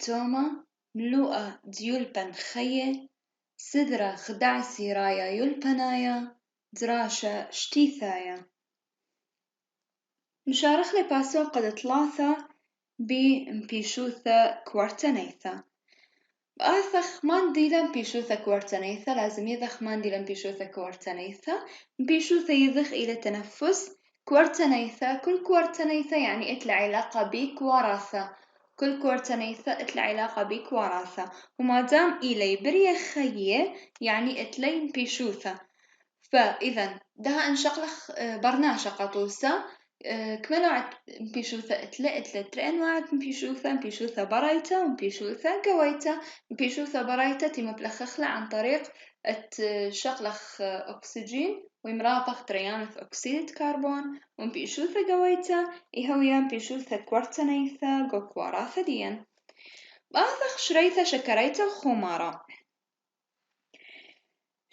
توما ملوءة ديولبن خية سدرة خدعسي رايا يلبنايا دراشة شتيثايا. نشارخ لي باسو قد ثلاثة بمبيشوثة كوارتنيثة. بآثخ مانديلا مبيشوثة كوارتنيثة لازم يذخ مانديلا مبيشوثة كوارتنيثة. مبيشوثة يذخ إلى تنفس كوارتنيثة. كل كوارتنيثة يعني إتلا علاقة بيك وراثة. كل كوارتنيثة إتلا علاقة بيك وراثة. وما دام إلي بريه خيه يعني إتلي مبيشوثة. فإذا ده انشقلخ برناشة قطوسة كمنوع مبيشوثة إتلا ترى أنواع مبيشوثة برايتا ومبيشوثة قويتا. مبيشوثة برايتا تم بلخخلة عن طريق شقلخ أكسجين ومرافق تريانث أكسيد كربون. ومبيشوثة قويتا إهويا مبيشوثة كوارتنيثة قوكوارا ديا. باثخ شريثة شكريتا وخمارة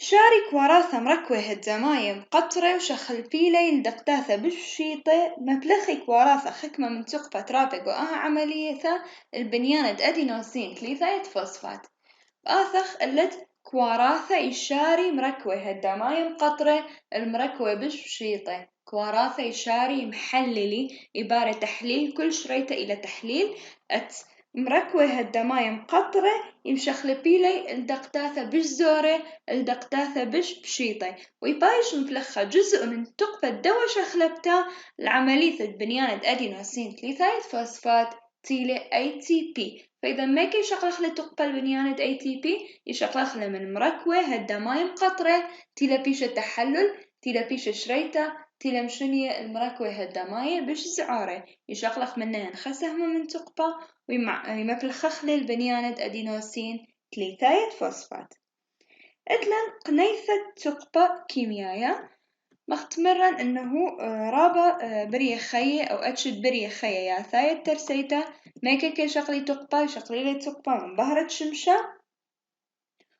شارك وراثة مركوة الدمايم قطرة وشخل بيلي لدقداثة بالشيطة مبلخك وراثة حكمة من تقبة رابق وآها عملية البنيانة أدينوسين ثلاثة فوسفات. بآثخ اللت كواراثة إشاري مركوة الدمايم قطرة المركوة بالشيطة. كواراثة إشاري محللي عبارة تحليل كل شريطة إلى تحليل مركوة الدمايم قطرة يمشخل بيلي الدقداثة بالزورة الدقداثة بشيطة ويبايش مفلخة جزء من تقبة دوا شخلبتا لعملية بنيانة أدينوسين ثلاثة فوسفات تيلة ATP. فإذا ما كي شقلخ لتقبل بنيانة ATP يشقلخ من مركوة هالدمايم قطرة تيلة بيش التحلل تيلة بيش شريطة تيلة مشنية المركوة هالدمايم بش زعارة يشقلخ منها نخسهم من تقبة ويمفلخخ للبنيانة أدينوسين ثلاثة فوسفات. إتلن قنيثة تقبة كيميائية مختمرا أنه رابا بريه خيه أو أتشد بريه خيه يا ثاية ترسيته ميكي شقلي تقبة يشقلي لي تقبة من بهرة شمشة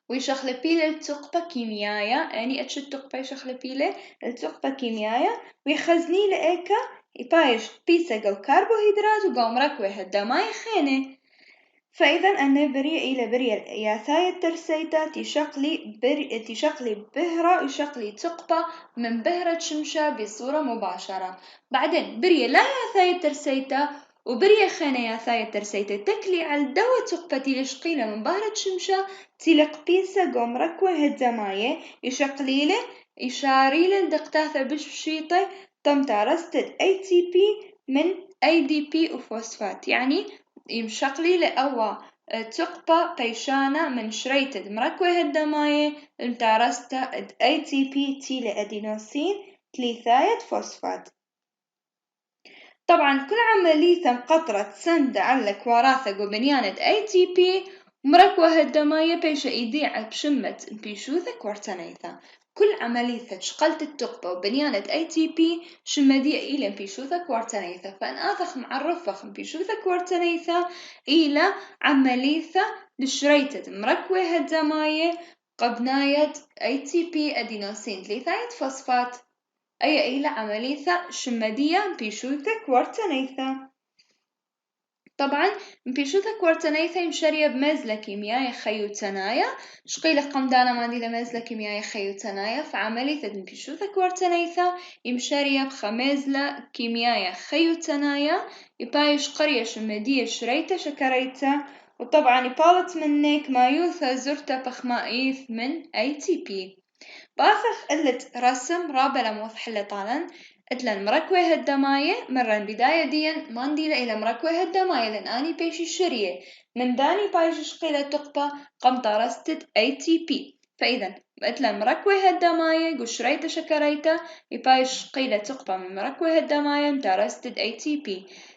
ويشقلي بيلي التقبة كيميائية يعني أتشد تقبة يشقلي بيلي التقبة كيميائية ويخزني لإيكا يبايش بيسا جو كربوهيدرات وقو مركوة هالدماي خينة. فإذا أنا بري إلى بري ياثاية ترسيتا تشقلي بهرة يشقلي تقبة من بهرة شمشة بصورة مباشرة. بعدين بري لا ياثاية ترسيتا وبري خانة ياثاية ترسيتا تكلي على الدواء تقبة تلشقيلة من بهرة شمشة تلق بيسة قوم ركوة هالدماية يشقليلة يشاريلة دقتاثة بشيطة تم تارستد ATP من ADP وفوسفات يعني يمشقلي لأوا تقبة بيشانة من شريطة مركوة الدماية المتارسته ATP تيلة أدينوسين ثلاثة فوسفات. طبعا كل عملية قطرة سند على كوراثة وبنيانة ATP مركوة الدماية بيش إيديع بشمة بيشوثة كورتانيثة. كل عملية شقلت التقبة وبنيانة ATP شمدية إلى بيشوثة كوارتنيثة. فأن آثخ معرفة بيشوثة كوارتنيثة إلى عملية لشريطة مركوة الدماية قبناية ATP أدينوسين ثلاثة فوسفات أي إلى عملية شمدية بيشوثة كوارتنيثة. طبعا بيشوثة كوارتنيثة يمشرية بمزلة كيميائية خيوتنايا شقيلة قمدانا مانديلة مزلة كيميائية خيوتنايا فعملية بيشوثة كوارتنيثة يمشرية بخمزلة كيميائية خيوتنايا يبايش قرية شمدية شريتة شكريتة. وطبعا يبالت منك ما يوثى زرتة بخمائيث من ATP. باثخ قلت رسم رابلة موضحلة طالن إتلن مركوة هالدماية مرة بداية ديا مانديلة إلى مركوة هالدماية لأن أني بيشي الشرية من داني بايش شقيلة تقبة قم تارستد ATP. فإذا إتلن مركوة هالدماية قشريته شكريته يبايش شقيلة تقبة من مركوة هالدماية متارستد ATP.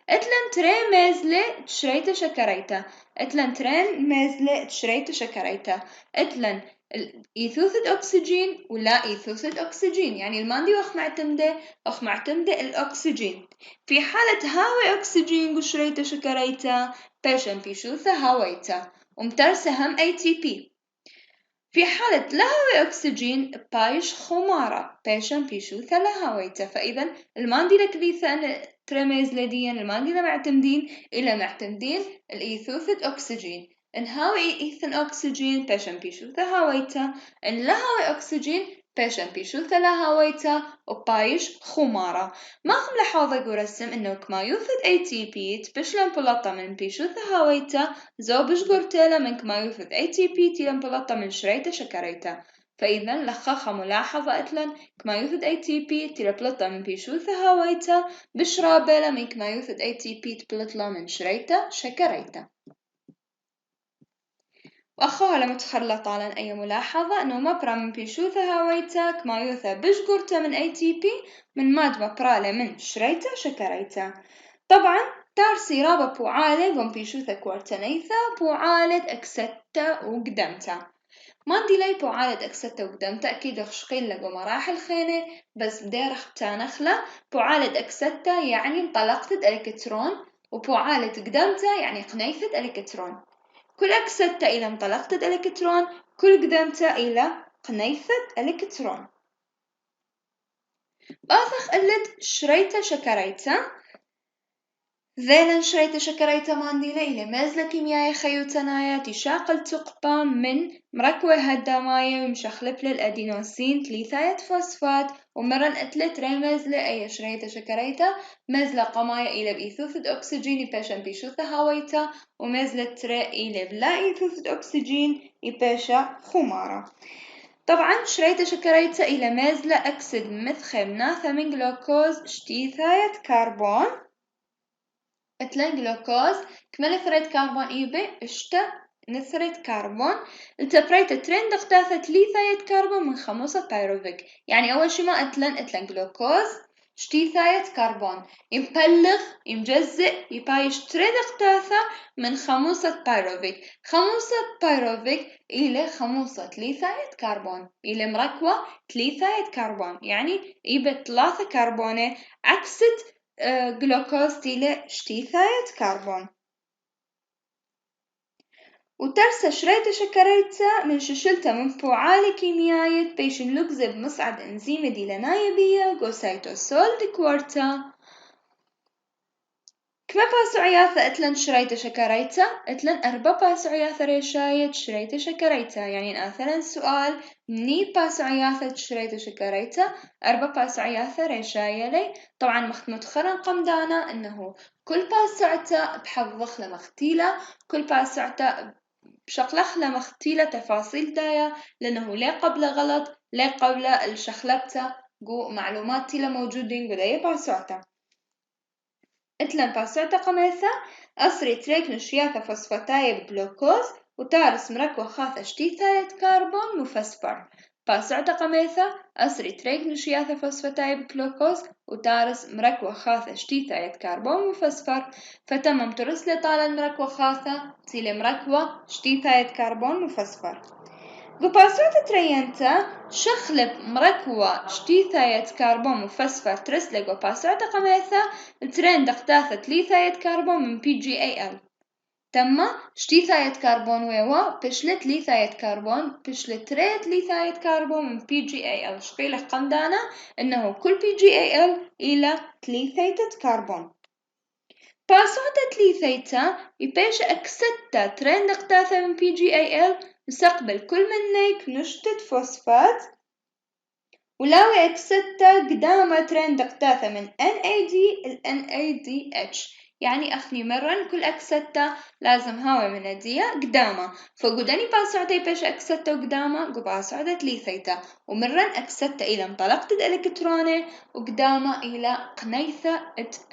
إتلن ترين مازلة تشريته شكريته إتلن ترين مازلة تشريته شكريته إتلن إيثوث أكسجين ولا إيثوث أكسجين يعني الماندي أخ معتمدة الأكسجين. في حالة هاوي أكسجين قشريته شكريته بيشن بيشوثة هاويته ومترسة هم ATP. في حالة لهوي أكسجين بايش خمارة بيشن بيشوثة لهاويته. فإذا الماندي لكليثة ترمز لديا المادة معتمدين إلى معتمدين الإيثوثد أكسجين إن هاوي إيثن أكسجين بيشن بيشوثة هاويتا إن لهاوي أكسجين بيشن بيشوثة لهاويتا وبايش خمارة ما هم لحاظة قرسم إنه كما يوثد ATP تبشلن بلطة من بيشوثة هاويتا زو بشقرتيلا من كما يوثد ATP تيلن بلطة من شريتا شكريتا فإذا لخخة ملاحظة أتلن كما يوثد ATP تلبلطة من بيشوثة هاويتا بشرابيلا من كما يوثد ATP تبلطلا من شريتا شكريتا وأخوها لما تخلط على أي ملاحظة أنه مبرا من بيشوثة هاويتا كما يوثا بشقرتا من ATP من ماد مبرالة من شريتا شكريتا طبعا تارسي رابا بوعالة قم بيشوثة كوارتنيثا بوعالة أكستا وقدمتا ما دي لي بوعالة أكستا وقدمتا أكيد أخشقين لقو مراحل خينة بس بدير اختانخلة بوعالة أكستا يعني انطلقت الإلكترون وبوعالة قدمتا يعني قنيثة الإلكترون كل أكستا إلى انطلقت الإلكترون كل قدمتا إلى قنيثة الإلكترون باثخ قلت شريتا شكريتا ذيلا شريتا شكريتا مانديلا إلى مازلة كيميائية خيوتنايا تشاقل تقبى من مركوة هداماية ومشخلب للأدينوسين تليثاية فوسفات ومرن أتلت رمز لأي شريتا شكريتا مازلة قماية إلى بإيثوثد أكسجين يباشا بيشوثة هاويتا ومازلة ترى إلى بلا إيثوثد أكسجين يباشا خمارة طبعا شريتا شكريتا إلى مازلة أكسد مثخم ناثا من جلوكوز شتيثاية كربون اتلان جلوكوز كما نثرت كربون إيبي اشتا نثرت كربون التبريت ترين دقتاثة تليثاية كربون من خموصة بايروفيك يعني أول شي ما اتلان جلوكوز شتيثاية كربون يمبلغ يمجزئ يبايش تري دقتاثة من خموصة بايروفيك خموصة بايروفيك إلى خموصة تليثاية كربون إلى مركوة تليثاية كربون يعني إيبي 3 كربونة عكست جلوكوز تيلة شتيثاية كربون وترسى شريتا شكريتا من ششلتا من فعالة كيميائية بيشن لوكزة بمصعد انزيم ديلا نايبية جوسايتوسول دي كوارتا كما باسو عياثة اتلن شريتا شكريتا اتلن 4 باسو عياثة ريشاية شريتا شكريتا يعني ناثلا سؤال مني باسو عياثة شريتا شكريتا 4 باسو عياثة ريشاية لي طبعا متخرن قمدانا انه كل باسو عتا بحظخ لمختيلة كل باسو عتا بشقلخ لمختيلة تفاصيل دايا لانه لي قبل غلط لي قبل الشخلبتا جو معلومات تيلا موجودين قدايا باسو عتا اتلن باسعتا قميثة أصري تريك نشياثة فوسفاتاية بجلوكوز وتارس مركوة خاثة شتيثاية كربون مفسفر باسعتا قميثة أصري تريك نشياثة فوسفاتاية بجلوكوز وتارس مركوة خاثة شتيثاية كربون مفسفر فتمم ترسلي طالة مركوة خاثة تيلي مركوة شتيثاية كربون مفسفر بباسعتا ترينتا شخلب مركوة شتيثاية كربون مفسفر ترسلق وباسعتا قميثة ترين دقتاثة تليثاية كربون من PGAL تم شتيثاية كربون ويوا بشلت ليثاية كربون بشلت تريت ليثاية كربون من PGAL شقيلة قمدانا إنه كل PGAL إلى تليثاية كربون باسعتا تليثايتا يبيش أكستا ترين دقتاثة من PGAL نستقبل كل منيك نشتت فوسفات ولاوي أكستا قدامة ترين دقتاثة من NAD ال NADH يعني أخني مرن كل أكستا لازم هاوي من أدية قدامة فقداني باسعدي بيش أكستا قدامة قباسعدة تليثيتا ومرن أكستا إلى انطلقت الإلكترونة وقدامة إلى قنيثة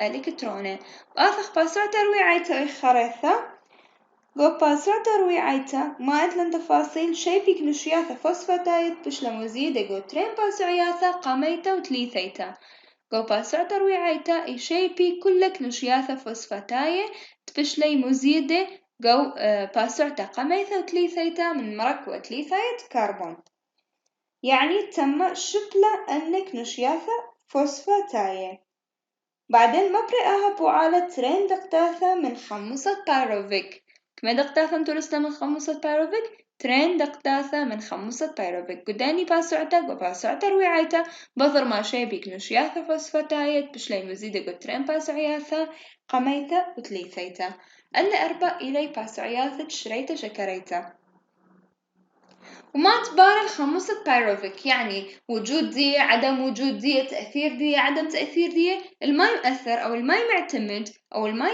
الإلكترونة بآثخ باسعدة رويعيتا إخاريثة باسعدة رويعيتا ما أتلن تفاصيل شي بيك نشياثة فوسفاتايت بش لمزيدة جو ترين باسعياثة قاميتا وتليثيتا جو باسعدة رويعيتا إي شي بيك كلك نشياثة فوسفاتاية تبشلي مزيدة جو باسعتا قاميتا وتليثيتا من مركوة تليثاية كربون يعني تم شبلة أنك نشياثة فوسفاتاية بعدين مبرئها بوعالة ترين دقتاثة من خمسة بايروفيك كما دقتاثة ترسل من خمسة بايروفيك ترين دقداثة من خموصة بايروفيك قداني باسوعتا وباسوعتا رويعيتا بظر ما شيبيك نشياثة فوسفتايت بشلي مزيدة ترين باسوعياثة قميتا وتليثيتا أن أربع إلي باسوعياثة شريتا شكريتا. وما تبارن خمسة بايروفيك يعني وجود دي عدم وجود دي تأثير دي عدم تأثير دي الما يؤثر أو الما يعتمد أو الما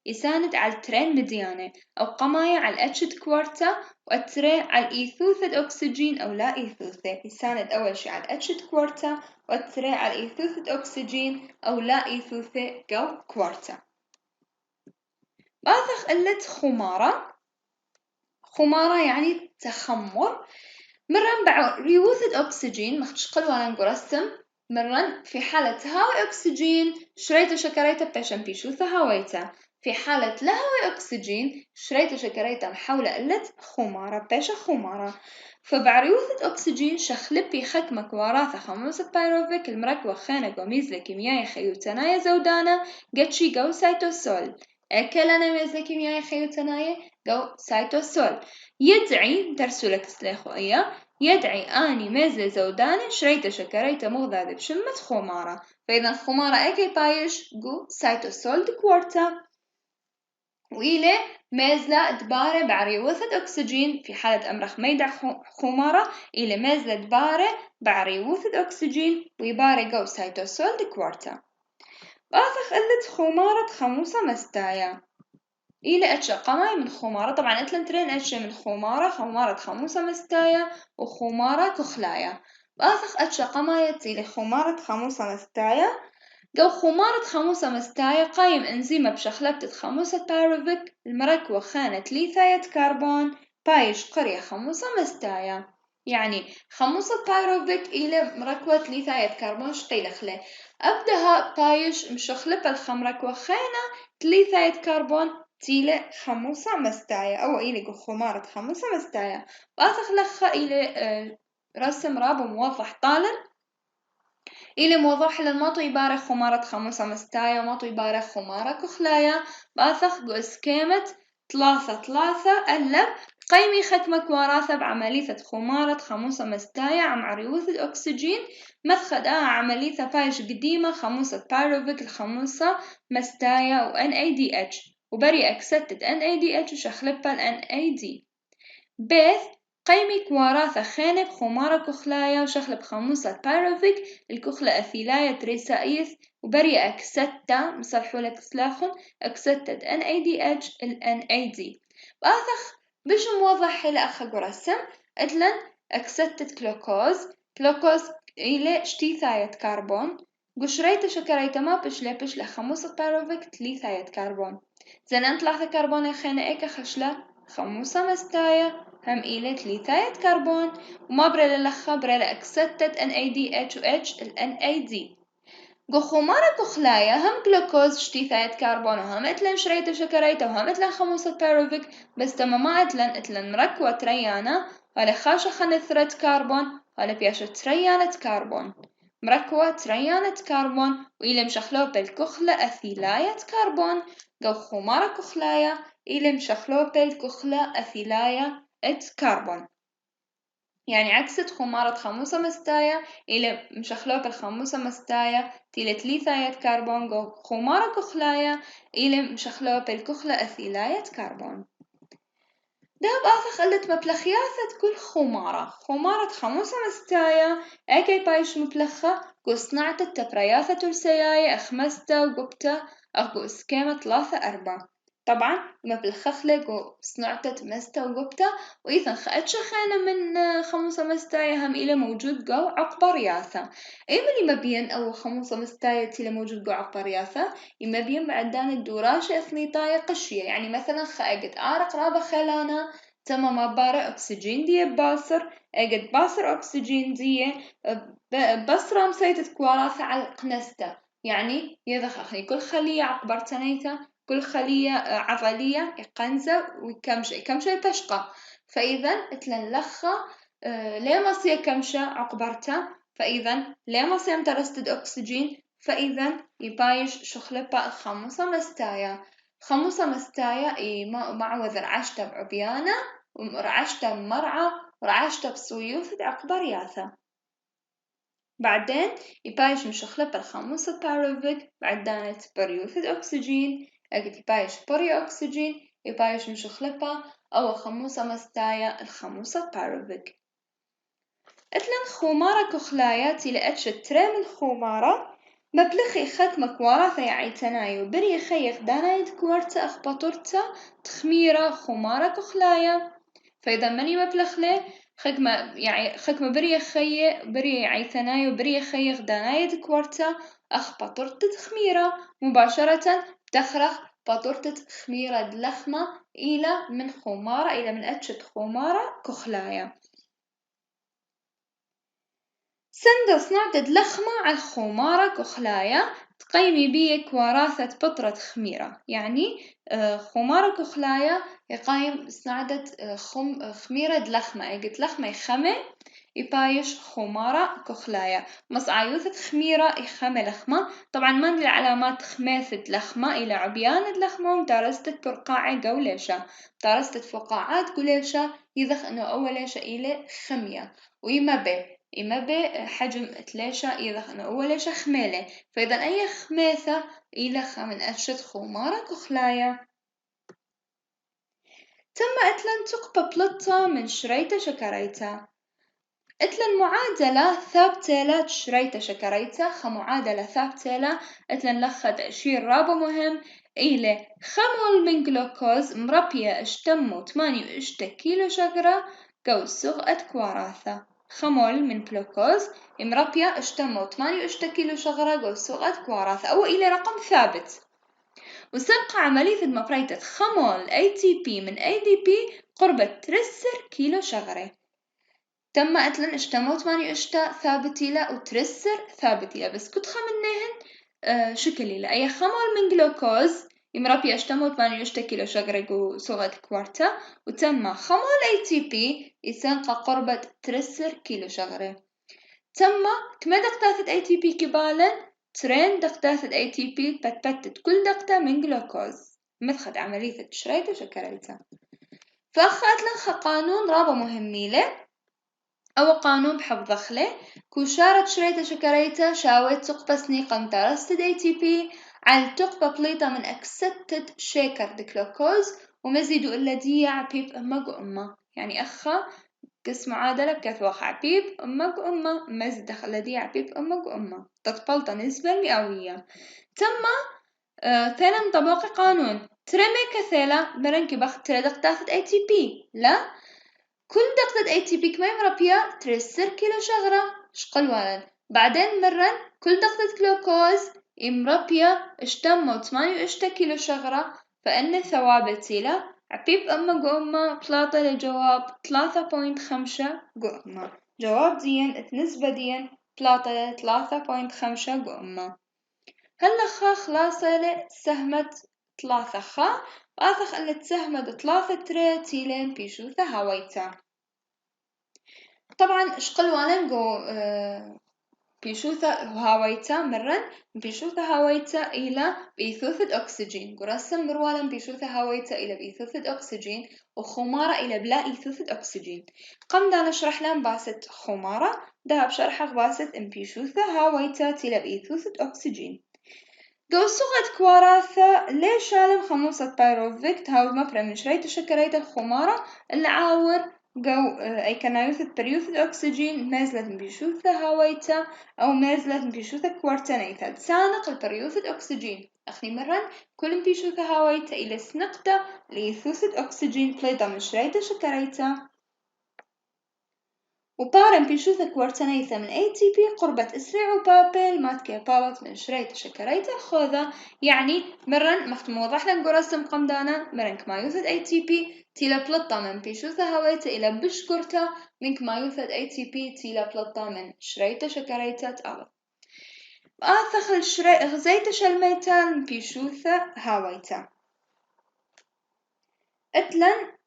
يساند على الترين مديانة أو قماية على الأتشد كوارتا والترين على الإيثوثة أكسجين أو لا إيثوثة يساند أول شي على الأتشد كوارتا والترين على الإيثوثة أكسجين أو لا إيثوثة جو كوارتا. باثخ قلت خمارة يعني تخمر مرن بعريوثة أكسجين مختشقل وانا نقرسم مرن في حالة هواء أكسجين شريت شكريته بتشن بيشوثة هوايته في حالة لا هواء أكسجين شريت شكريته محاولة قلت خمارة بتشا خمارة فبعريوثة أكسجين شخلبي خكمك وراثة خموسة بايروفيك المركوة خانة قميزة كيميائي خيوتنايا زودانا قتشي جو سايتوسول أكلنا ميزة كيميائي خيوتنايا جو سايتوسول يدعي ترسلك سلاخوية يدعي أني مزل زوداني شريت شكريت مغذى بشمة خمارة فإذا خمارة أكي بايش جو سايتوسول دكوارتا وإلى مازلة دبارة بعريوثة أكسجين في حالة أمرخ ميدع خمارة إلى مازلة دبارة بعريوثة أكسجين ويبارة جو سايتوسول دكوارتا باثخ قلت خمارة خموسة مستايا إلى أتشا قماي من خمارة طبعا أتلنترين أتشا من خمارة خموسة مستايا وخمارة كخلايا باثخ أتشا قماية إلى خمارة خموسة مستايا جو خمارة خموسة مستايا قايم إنزيمة بشخلبتة خموسة بايروفيك المركوة خانة ليثاية كربون بايش قرية خموسة مستايا يعني خموسة بايروفيك إلى مركوة ليثاية كربون شقيلخلة أبدها بايش مشخلبة الخمركوة خانة ليثاية كربون تيلة خموسة مستايا أو إلى خمارة خموسة مستايا باثخ إلى رسم رابو موضح طالن إلى موضح للمطو يبارة خمارة خموسة مستايا ومطو يبارة خمارة كخلايا باثخ قسكيمة ثلاثة ألب قيمي ختمك وراثة بعملية خمارة خموسة مستايا عم عريوث الأكسجين مدخدها عملية بايش قديمة خموسة بايروفيك الخموسة مستايا و NADH وبري أكستد NADH وشخلبها NAD بيث قيمي كواراثة خانة بخمارة كخلايا وشخلب خموسة بايروفيك الكخلة أثيلاية تريسائيث وبري أكستة مصلحولك سلاخن أكستد NADH ال NAD باثخ بش موضح إلى أخا قرسم أدلن أكستد كلوكوز إلى شتيثاية كربون قشريت شكريت ما بشلة خموسة بايروفيك تليثاية كربون زنان ثلاثة كربون خانة إيكا خشلة خموسة مستايا هم إلى تليثاية كربون وما برا للخا برا لأكستد NADH و H ال NAD جو خمارة كخلايا هم جلوكوز شتيثاية كربون وهم اتلن شريت شكريت وهم اتلن خموسة بايروفيك بس تماما اتلن مركوة تريانا ولا خاشة خنثرة كربون ولا بياشة تريانة كربون مركوة تريانة كربون وإلى مشخلو بالكخلة أثيلاية كربون جو خمارة كخلايا إلى مشخلو بالكخلة أثيلاية كربون يعني عكست خمارة خموسة مستايا إلى مشخلوك الخموسة مستايا تيلة ليثاية كربون جو خمارة كخلايا إلى مشخلوك الكخلة أثيلاية كربون دهب آثخ قلت مبلخياثة كل خمارة خموسة مستايا أكي بايش مبلخة جو صنعت التبرياثة السياية أخمستا وقبتا أخو إسكيمة 3-4 طبعا مبلخخلة جو صنعت مستا وقبتا وإذا خأتش خانة من خموسة مستايا هم إلى موجود جو عقبة رياثة إيملي مبين أو خموسة مستايا تيلي موجود جو عقبة رياثة مبين بعدان الدوراشة إثنيطاية قشية يعني مثلا خأجت آرق رابة خلانا تما مبارة أكسجين دي باصر أجد باصر أكسجين دي بصرة مسيتة كواراثة على قنستا يعني يضخ أخي كل خلية عقبر تنيتا كل خلية عضلية يقنزة وكمشة بشقة فإذا اتلن لخة ليه مصية كمشة عقبرتا فإذا ليه مصية مترستد أكسجين فإذا يبايش شخلبة خموسة مستايا إي مع وذر عشتا بعبيانة ورعشته بمرعى ورعشته بصويوث عقبة رياثة. بعدين يبايش مشخلة بالخاموسة باروفيك بعدانت بريوث أكسجين أجد يبايش بري أكسجين يبايش مشخلة أو خموسة مستايا الخموسة باروفيك. أتلن خمارة كخلايات لأتش ترام الخمارة مبلخي ختمك وراثة يعيتنايو بري خيخ دانايد كورتا أخبطورتا تخميرة خمارة كخلايا. فإذا ماني مبلخ له خكمة بري عيثنايو بري خيخ دانايد كورتا أخبطورت تخميرة مباشرة تخرخ بطورت تخميرة دلخمة إلى من خمارة إلى من أتشت خمارة كخلايا. سند صنعت دلخمة على خمارة كخلايا تقيمي بيك وراثة بطرة خميرة يعني خمارة كخلايا يقايم صنعت خميرة دلخمة قلت لخمة يخمة يبايش خمارة كخلايا مصعيوثة خميرة يخمة لخمة. طبعا من العلامات خماثة لخمة إلى عبيان دلخمة ومتارستة برقاعة قوليشة متارستة فقاعات قوليشة يذخ أنه أوليشة إلى خمية إما بحجم تلاشة إذا أوليشة خمالة فإذا أي خماثة إلى من أشد خمارة كخلايا. تم أتلن تقبى بلطة من شريطة شكريتا أتلن معادلة ثابتة لا شريطة شكريتا معادلة ثابتة لا أتلن لخد عشير رابو مهم إلى خمول من جلوكوز مربية اشتمو 8 كيلو شجرة قو سغة كواراثة خمول من جلوكوز مربية اشتمو 8 كيلو شجرة قو سغة كواراثة أو إلى رقم ثابت. وسبق عملية مفريتة خمول ATP من ADP قرب 3 كيلو شجرة. تم أتلن اشتمو 8 ثابتي لا وترسر ثابتي لا بس كنت خمنهن شكلي لا أي خمول من جلوكوز يمربي اشتمو 8 كيلو شجرة جو صغة كوارتا وتم خمول ATP يسنق قربة 3 كيلو شجرة. تم كما دقتاثة ATP كبالا ترين دقتاثة ATP بتبتت كل دقتة من جلوكوز مثل عملية شريطة شكريتها. فأخذت لنخ قانون رابا مهميلة أو قانون بحب ضخلة كوشارة شريطة شكريتة شاوت تقبى سنيقة مترستد ATP على تقبى بليطة من أكستد شيكر دكلوكوز ومزيدو إلا ديع بيب أمك وأمه يعني أخا قسم معادلة بكث وقع بيب أمك وأمه مزيد دخل ديع بيب أمك وأمه تطبلت نسبة مئوية. تم ثاني طبقي قانون ترمي كثيلة برنكي بخت تردق تاخد ATP لا كل دقة ATP كما يمربيا 3 كيلو شجرة شقل ولد بعدين مرن كل دقة جلوكوز يمربيا اشتمو 8 كيلو شجرة فإن ثوابت لا عبيب أما قوما بلاطة لجواب 3.5 قوما جواب دين نسبة دين بلاطة 3.5 قوما. هلا خلاصة سهمت 3 خا وآثخ اللي تسهمت 3 تري تيلين بيشوثة هاويتا. طبعا اشقل واننقو بيشوثة هاويتا مرن بيشوثة هاويتا إلى بإيثوثة أكسجين قرسم مروالا بيشوثة هاويتا إلى بإيثوثة أكسجين وخمارة إلى بلا إيثوثة أكسجين. قم دا نشرح لهم باسة خمارة دا بشرحة باسة بيشوثة هاويتا إلى بإيثوثة أكسجين. قو سغة كواراثة ليش عالم خموسة بايروفيكت هاو مفرة من شريط شكرية الخمارة اللي عاور قو أي كنايوثة بريوثة أكسجين مازلت بيشوثة هاويتا أو مازلت بيشوثة كوارتانيتا تسانق البريوثة أكسجين أخني مرن كل بيشوثة هاويتا إلى سنقطة ليثوثة أكسجين بليضة من شريط شكريتا وبارن بيشوثة كوارتانيتا من ATP قربت إسرع وبابل ماتكي بالت من شريط شكريتا خوذا يعني مرن مختم وضح لن قرسم قمدانا مرن كما يوثد ATP تيلا بلطة من بيشوثة هوايتا إلى بشكرتا من كما يوثد ATP تيلا بلطة من شريط شكريتا تألت آثخ غزيت شلميتا من بيشوثة هوايتا أتلن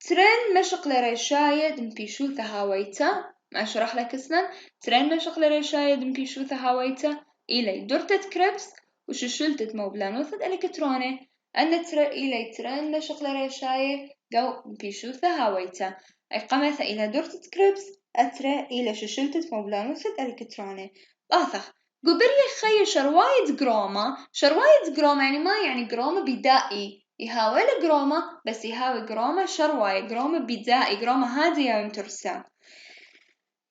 ترين مشق لرشايد مبيشوثة هاويتا ما أشرح لك اسنا ترين مشق لرشايد مبيشوثة هاويتا إلي دورتة كريبس وششلتة موبلانوثة إلكتروني أن إلى ترن شغل ريشاية جو بيشوثة هاويتا أي قمثة إلى دورتة كريبس أترى إلى ششلتة مبلانوثة إلكتروني باثخ قبري خي شروايد جروما يعني ما يعني جروما بدائي يهاوي جروما بس يهاوي جروما شرواي جروما بدائي جروما هادية ومترسم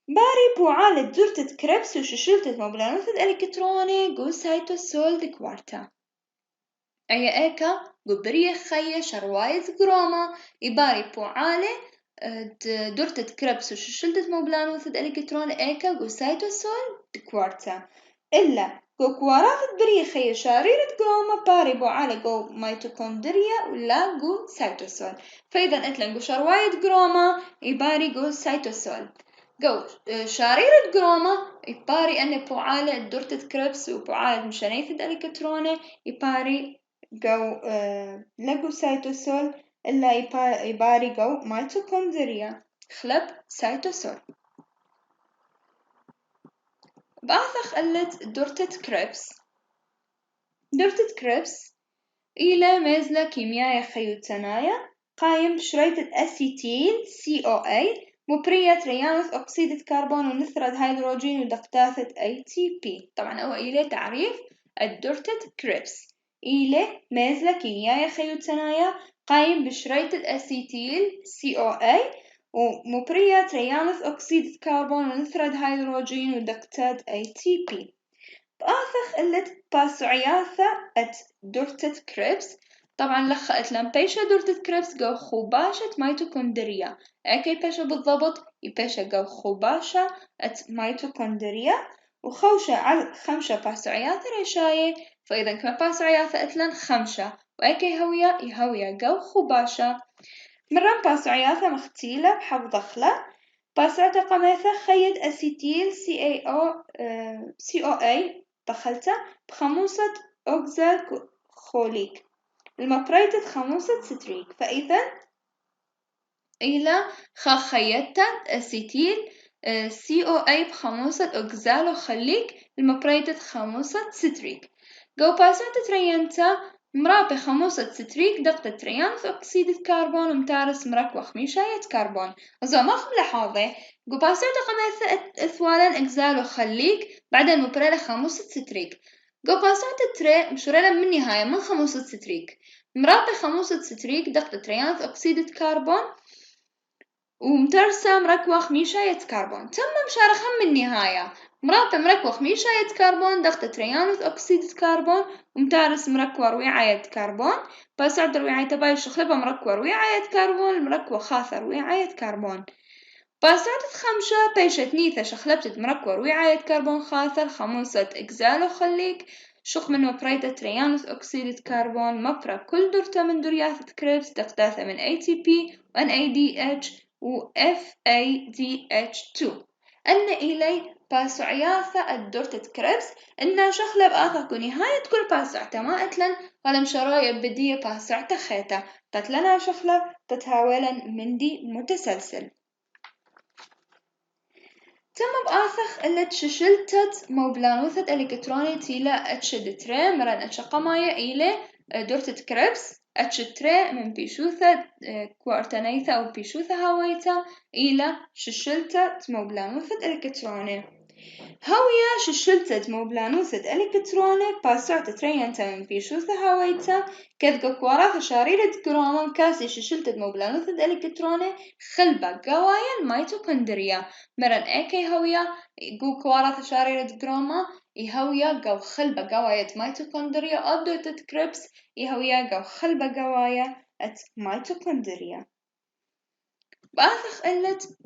باري بوعالة دورتة كريبس وششلتة مبلانوثة إلكتروني جو سايتو سول دي كوارتا أي إيكا قبري خي شروايد جروما يباري بوعالة دورتة كريبس وششلتة مبلانوثة إلكتروني إيكا جو سايتو سول دي كوارتا إلا جو كوارات بريخية شريرة جروما باري بوعالة جو ميتوكوندريا ولا جو سيتوسول فإذا إتلن جو شروايد جروما يباري جو سيتوسول جو شريرة جروما يباري أن بوعالة دورتة كريبس وبوعالة مشانيثة إلكتروني يباري جو لجو سيتوسول إلا يباري جو ميتوكوندريا خلب سيتوسول بعثخ قلت دورتة كريبس إلى مازلة كيميائية خيوتنايا قايم بشريط الأسيتيل COA مبرية ريانث أكسيد كربون ونثرد هيدروجين ودقتاثة ATP طبعا هو إلى تعريف الدورتة كريبس إلى مازلة كيميائية خيوتنايا قايم بشريط الأسيتيل COA ومبرية ريانث أكسيد كربون ونثرد هيدروجين ودقتات ATP بآثخ قلت باسعياثة دورتة كريبس طبعا لخقت لمبيشة دورتة كريبس جو خوباشة ميتوكوندريا اكي بيشة بالضبط يبيشة جو خوباشة ميتوكوندريا وخوشة على خمسة باسعياثة ريشاية فإذا كما باسعياثة اتلن خمسة واكي هوية يهوية جو خوباشة مرة باسعياثة مختيلة بحب ضخلة باسعة قميثة خيط أسيتيل COA دخلته بخموصة أوكزال خوليك المبريتة خموصة ستريك فإذا إلى خيطت أسيتيل COA بخموصة أوكزال وخليك المبريتة خموصة ستريك جو باسعة ترينتا مرابي خموصة ستريك دقة تريانث أكسيد الكربون ومتارس مركوة خميشاية كربون وزو ما ملاحظة جو باسعة قميثة إثوالا إكزال وخليك بعدين مبريلة خموصة ستريك جو باسعة تري مشوريلة من نهاية من خموصة ستريك مرابي خموصة ستريك دقة تريانث أكسيد الكربون ومترسم مركوة خميشاية كربون تم مشارخة من النهاية مرابة مركوة خميشاية كربون دقة ريانث أكسيد كربون ومتارس مركوة رويعاية كربون بس عد رويعاية تباي شخلبة مركوة رويعاية كربون المركوة خاثة رويعاية كربون بس عد خمسة بيشة نيثة شخلبت مركوة رويعاية كربون خاثة الخموسة إكزال وخليك شخ من مبريتة ريانث أكسيد كربون مبرة كل دورته من دورياثة كريبس دقتاثة من ATP و NADH و FADH2 أن إلي باسعياثة الدورتة كريبس إن شخلة بآثق نهاية كل باسعته ما أتلن ولم شرايا بدية باسعته خيطة تتلنا شخلة تتهاولا مندي متسلسل تم بآثخ اللي ششلتت موبلانوثة إلكتروني تيلا أتشدتري مرن أتشقمايا إلى دورتة كريبس أتشتري من بيشوثة كوارتانيثة أو بيشوثة هاويتا إلى ششلتة موبلانوثة إلكتروني هاوية ششلتة موبلانوثة إلكتروني باسعة ترينتا من بيشوثة هاويتا كذا كوارث شريرة جروما كاسي ششلتة موبلانوثة إلكتروني خلبة قوايا الميتوكوندريا مرن ايكي هوية جو كوارث شريرة جروما يهوية جو خلبة قوايا ميتوكوندريا أدوتة كريبس يهوية جو خلبة قوايا ميتوكوندريا بآثخ قلت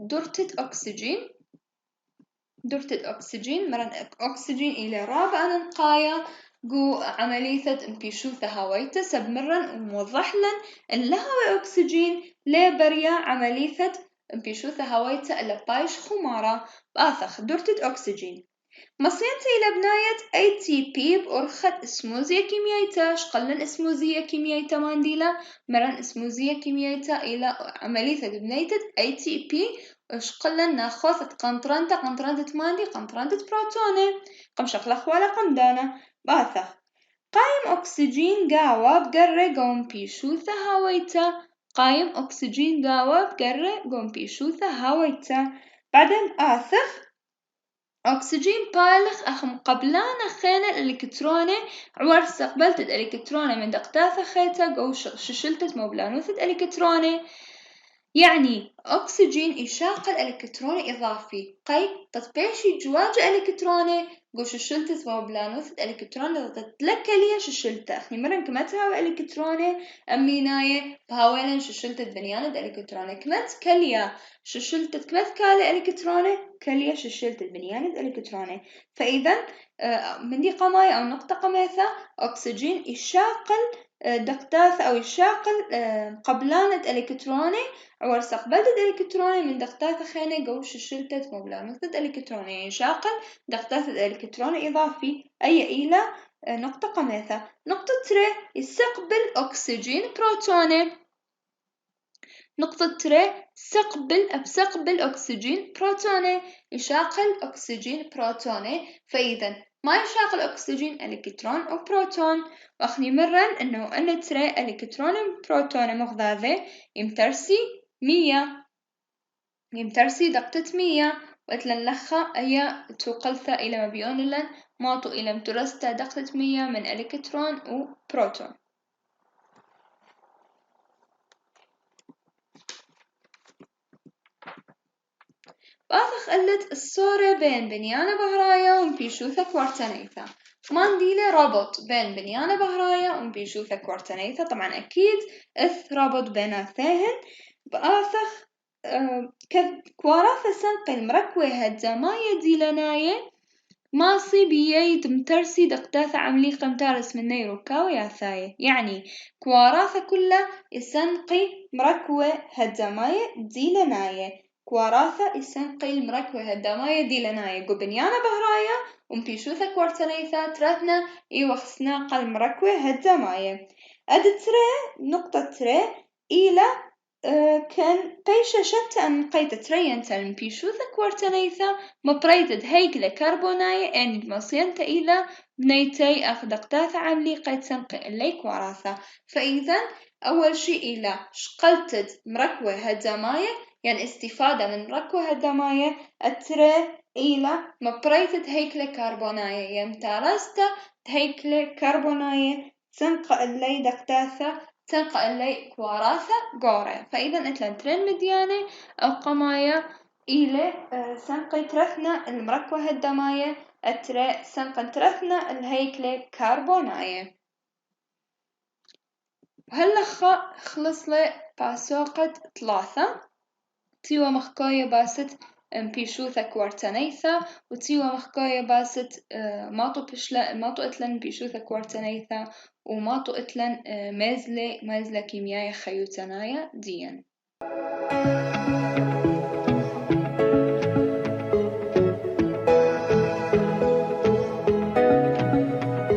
دورتة أكسجين مرن أكسجين إلى رابع نقايا جو عملية بيشوثة هوايته سبمرن وموضحلن اللهوي أكسجين لبريا عملية بيشوثة هوايته إلا بايش خمارة بآثخ دورتة أكسجين مصينتي إلى بناية ATP بأرخة اسموزية كيميائية شقلن اسموزية كيميائية مانديلا مرن اسموزية كيميائية إلى عملية بناية ATP شقلن ناخذ قنطرنة ماندي قنطرنة بروتوني قم شقلة خوالة قمدانة باثخ قايم أكسجين قاوة بقرة قوم بيشوثة هاويتا. قايم أكسجين قاوة بقرة قوم بيشوثة هاويتا. بعدين آثخ أكسجين بالغ أخم قبلان خينا الإلكتروني عور استقبلت الإلكتروني من دقتاث خيتا قو ششلتت موبلانوثة إلكتروني. يعني أكسجين إشاقة الإلكتروني إضافي قي تطبيشي جواج إلكتروني قو ششلتت موبلانوثة إلكتروني تتلكليا ششلتة أخني مرن كمتها إلكتروني أميناية فهاويلن ششلتت بنيانة إلكتروني كمت كليا ششلتت كمت كالي إلكتروني كليا ششلتت بنيانة إلكتروني. فإذا من دي قماية أو نقطة قميثة أكسجين إشاقل دقتاث أو الشاقل قبلانة إلكتروني عور استقبلت الإلكتروني من دقتاث خينة قوش شلتت موبلانوثة إلكتروني شاقل دقتاث الإلكتروني إضافي أي إلى نقطة قميثة. نقطة تري يستقبل أكسجين بروتوني. نقطة تري بسقبل أكسجين بروتوني يشاقل أكسجين بروتوني. فإذا ما يشاقل أكسجين إلكترون أو بروتون. وأخني مرن إنه أن تري إلكترون بروتون مغذاذة يمترسي 100 يمترسي دقة 100 وإتلن لخا أي توقلثا إلى مبيون لن ماطو إلى مترستا دقة 100 من إلكترون وبروتون. باثخ قلت الصورة بين بنيانة بهرايا ومبيشوثة كوارتانيثا. مانديلة رابط بين بنيانة بهرايا ومبيشوثة كوارتانيثا. طبعا أكيد إث رابط بيناتهن. باثخ كواراثة سنقي المركوة هدزا ما يدي لناية ماصي بييد مترسي دقداثة عمليقة متارس من نيروكا وياثاية. يعني كواراثة كلها يسنقي مركوة هدزاماية دي لناية. كواراثة يسنقي المركوة هدزاماية دي لناية قو بنيانا بهرايا ومبيشوثة كوارتانيثا ترثنا يوخسنا قل مركوة هدزاماية. أدتري نقطة تري إلى كان بيشة شتى أن قيت ترينتا بيشوثة كوارتانيثا مبريتد هيكلة كربوناية أن مصينتا إلى بنيتي أخدقتاث عملي قيت سنقي الليك وراثة. فإذا أول شيء إلى شقلتد مركوة هداماية يعني استفادة من مركوة هداماية. التري إلى مبريتد هيكلة كربوناية يمتارستا هيكلة كربوناية سنقى اللي دقتاثة تنقى اللي كواراثة قورة. فإذا إتلان ترين مديانة أو قماية إلى سنقي ترثنا المركوة هداماية التري سنقي ترثنا الهيكلة كربوناية. وهلا خلص لي باسوقة 3 تيوا مخكاية باست بيشوثة كوارتانيثا وتيوا مخكاية باست ماطو إتلن بيشوثة كوارتانيثا وماطو إتلن مازلة كيميائية خيوتانايا ديان.